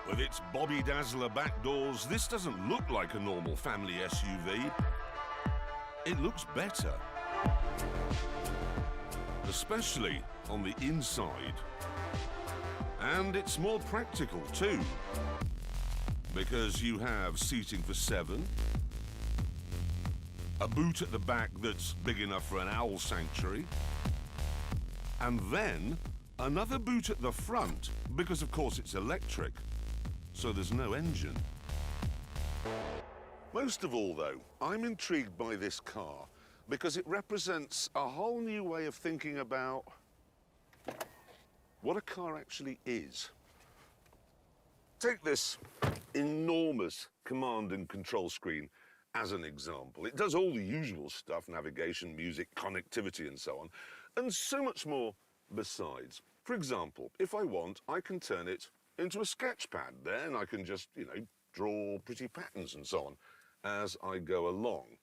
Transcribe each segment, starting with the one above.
With its Bobby Dazzler back doors, this doesn't look like a normal family SUV. It looks better. Especially on the inside. And it's more practical too. Because you have seating for 7, a boot at the back that's big enough for an owl sanctuary, and then another boot at the front, because of course it's electric, so there's no engine. Most of all, though, I'm intrigued by this car because it represents a whole new way of thinking about what a car actually is. Take this enormous command and control screen as an example. It does all the usual stuff, navigation, music, connectivity, and so on, and so much more besides. For example, if I want, I can turn it into a sketch pad. Then I can just, draw pretty patterns and so on as I go along.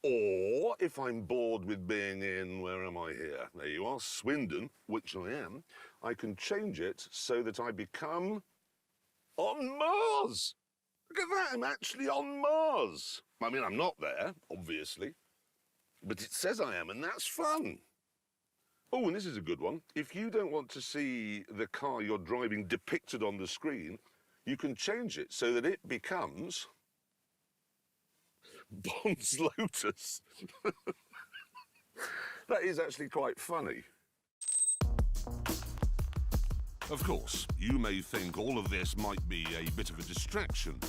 Or if I'm bored with being in, where am I here? There you are, Swindon, which I am, I can change it so that I become on Mars. Look at that, I'm actually on Mars. I mean, I'm not there, obviously, but it says I am, and that's fun. Oh, and this is a good one. If you don't want to see the car you're driving depicted on the screen, you can change it so that it becomes Bond's Lotus. That is actually quite funny. Of course, you may think all of this might be a bit of a distraction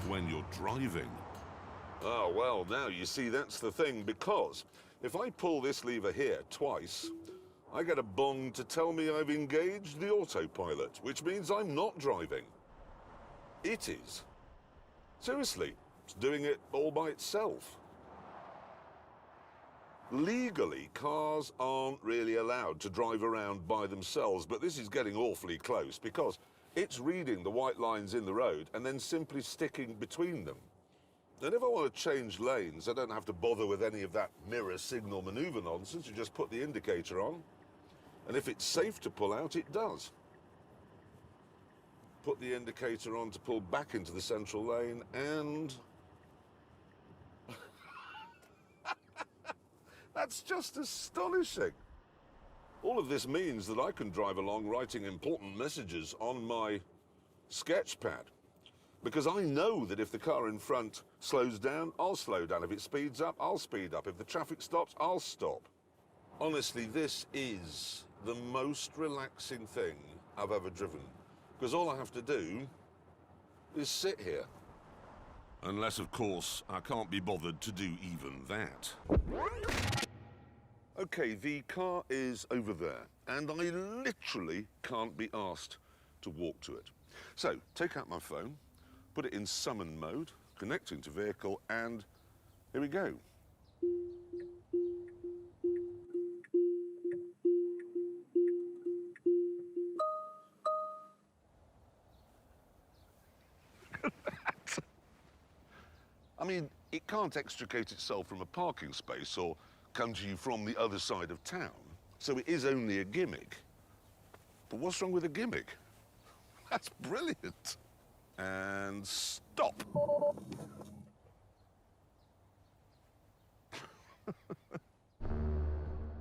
when you're driving. Oh, well, now you see, that's the thing, because if I pull this lever here twice, I get a bong to tell me I've engaged the autopilot, which means I'm not driving. It is. Seriously, it's doing it all by itself. Legally, cars aren't really allowed to drive around by themselves, but this is getting awfully close because it's reading the white lines in the road and then simply sticking between them. And if I want to change lanes, I don't have to bother with any of that mirror signal maneuver nonsense. You just put the indicator on, and if it's safe to pull out, it does. Put the indicator on to pull back into the central lane, and that's just astonishing. All of this means that I can drive along writing important messages on my sketch pad. Because I know that if the car in front slows down, I'll slow down. If it speeds up, I'll speed up. If the traffic stops, I'll stop. Honestly, this is the most relaxing thing I've ever driven. Because all I have to do is sit here. Unless, of course, I can't be bothered to do even that. Okay, the car is over there, and I literally can't be asked to walk to it. So, take out my phone, put it in summon mode, connecting to vehicle, and here we go. Look at that. I mean, it can't extricate itself from a parking space or come to you from the other side of town, so it is only a gimmick. But what's wrong with a gimmick? That's brilliant. And stop.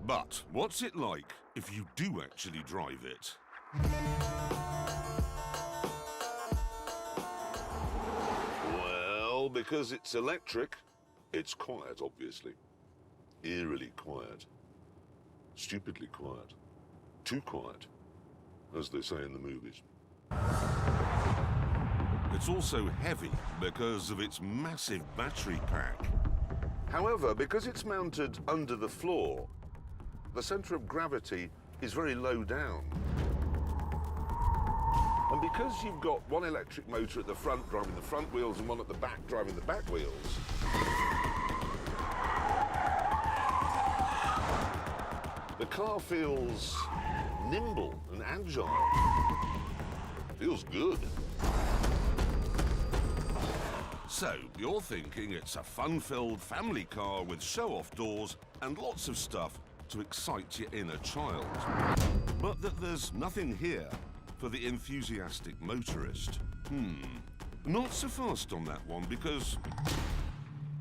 But what's it like if you do actually drive it? Well, because it's electric, it's quiet, obviously. Eerily quiet. Stupidly quiet. Too quiet, as they say in the movies. It's also heavy because of its massive battery pack. However, because it's mounted under the floor, the center of gravity is very low down. And because you've got one electric motor at the front driving the front wheels and one at the back driving the back wheels, the car feels nimble and agile. Feels good. So, you're thinking it's a fun-filled family car with show-off doors and lots of stuff to excite your inner child. But that there's nothing here for the enthusiastic motorist. Not so fast on that one, because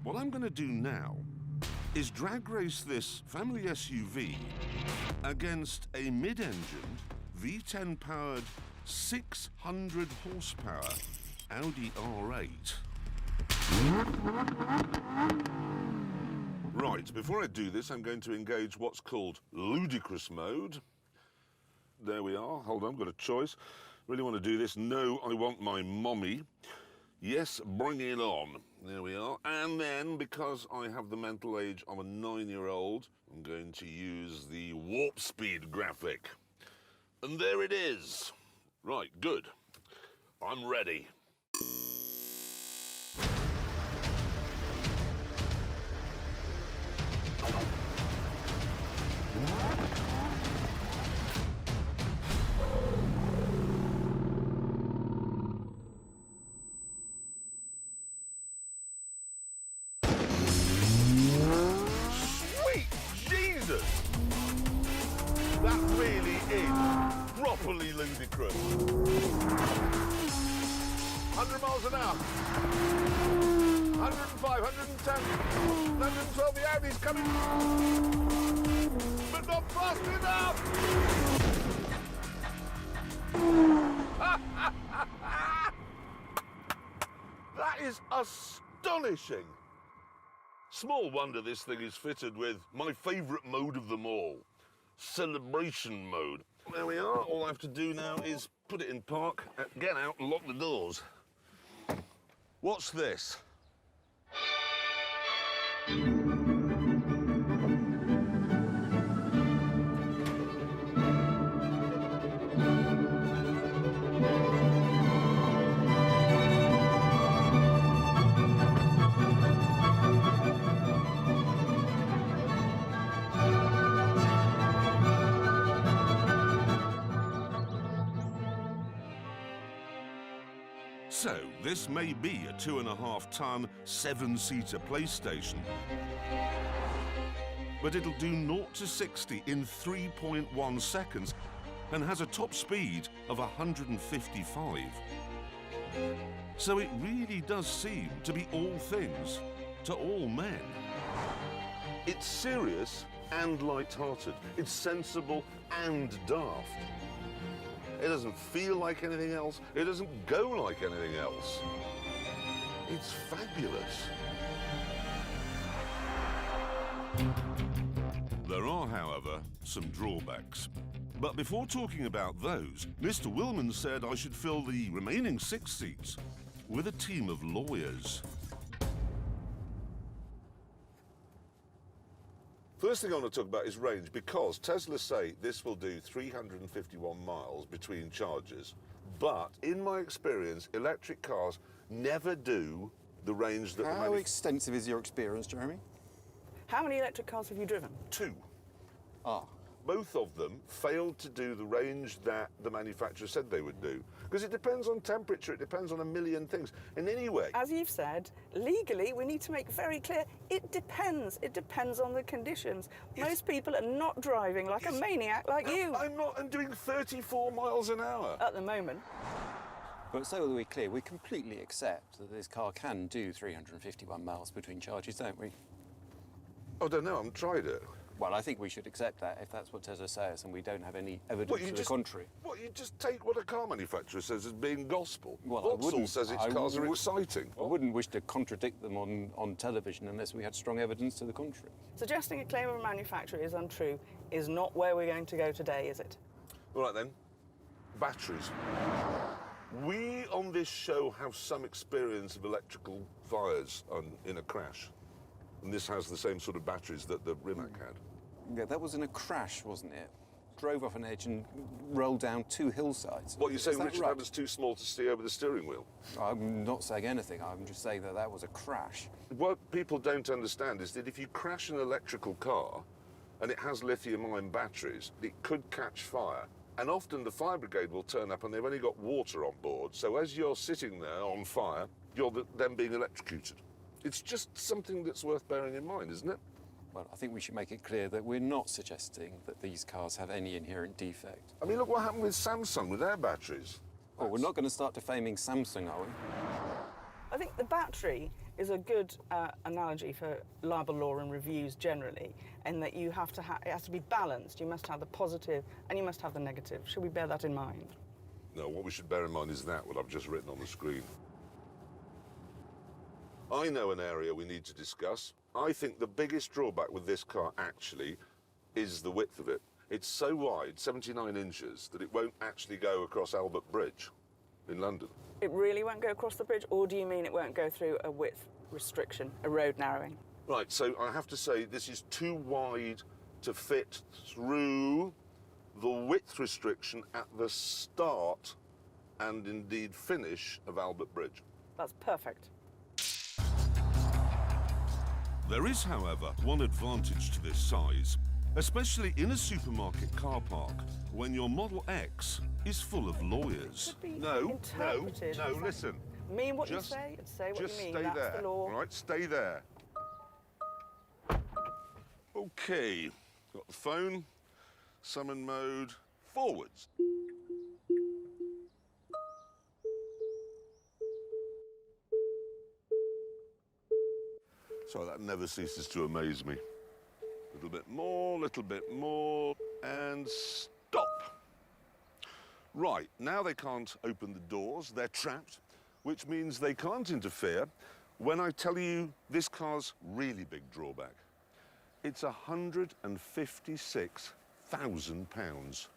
what I'm going to do now is drag race this family SUV against a mid-engined V10 powered 600 horsepower Audi R8. Right, before I do this, I'm going to engage what's called ludicrous mode. There we are. Hold on, I've got a choice. Really want to do this. No, I want my mommy. Yes, bring it on. There we are. And then, because I have the mental age of a 9-year-old, I'm going to use the warp speed graphic. And there it is. Right, good. I'm ready. That really is properly ludicrous. 100 miles an hour. 105, 110, 112, the Audi's coming. But not fast enough! That is astonishing. Small wonder this thing is fitted with my favourite mode of them all. Celebration mode. There we are. All I have to do now is put it in park, get out and lock the doors. What's this? So, this may be a 2.5-ton, 7-seater PlayStation, but it'll do 0 to 60 in 3.1 seconds and has a top speed of 155. So it really does seem to be all things to all men. It's serious and light-hearted. It's sensible and daft. It doesn't feel like anything else. It doesn't go like anything else. It's fabulous. There are, however, some drawbacks. But before talking about those, Mr. Willman said I should fill the remaining 6 seats with a team of lawyers. First thing I want to talk about is range, because Tesla say this will do 351 miles between charges. But in my experience, electric cars never do the range that... How extensive is your experience, Jeremy? How many electric cars have you driven? 2. Ah. Both of them failed to do the range that the manufacturer said they would do. Because it depends on temperature, it depends on a million things. And anyway... As you've said, legally, we need to make very clear, it depends. It depends on the conditions. Most people are not driving like a maniac like you. I'm not. I'm doing 34 miles an hour. At the moment. But so that we're clear, we completely accept that this car can do 351 miles between charges, don't we? I don't know, I haven't tried it. Well, I think we should accept that if that's what Tesla says and we don't have any evidence to the contrary. What, you just take what a car manufacturer says as being gospel? Well, Vauxhall says its cars are exciting. I wouldn't wish to contradict them on television unless we had strong evidence to the contrary. Suggesting a claim of a manufacturer is untrue is not where we're going to go today, is it? All right then, batteries. We on this show have some experience of electrical fires in a crash. And this has the same sort of batteries that the Rimac had. Yeah, that was in a crash, wasn't it? Drove off an edge and rolled down 2 hillsides. What, you're saying Richard right? Evans too small to see over the steering wheel? I'm not saying anything. I'm just saying that that was a crash. What people don't understand is that if you crash an electrical car and it has lithium-ion batteries, it could catch fire. And often the fire brigade will turn up and they've only got water on board. So as you're sitting there on fire, you're then being electrocuted. It's just something that's worth bearing in mind, isn't it? Well, I think we should make it clear that we're not suggesting that these cars have any inherent defect. I mean, look what happened with Samsung with their batteries. Oh, we're not going to start defaming Samsung, are we? I think the battery is a good analogy for libel law and reviews generally, in that you have to it has to be balanced. You must have the positive and you must have the negative. Should we bear that in mind? No, what we should bear in mind is what I've just written on the screen. I know an area we need to discuss. I think the biggest drawback with this car, actually, is the width of it. It's so wide, 79 inches, that it won't actually go across Albert Bridge in London. It really won't go across the bridge, or do you mean it won't go through a width restriction, a road narrowing? Right, so I have to say this is too wide to fit through the width restriction at the start and indeed finish of Albert Bridge. That's perfect. There is, however, one advantage to this size, especially in a supermarket car park when your Model X is full of lawyers. No, listen. Mean what you say and say what you mean. Stay That's there. the law. All right, stay there. Okay, got the phone, summon mode, forwards. So that never ceases to amaze me. Little bit more, and stop. Right, now they can't open the doors, they're trapped, which means they can't interfere when I tell you this car's really big drawback. It's £156,000.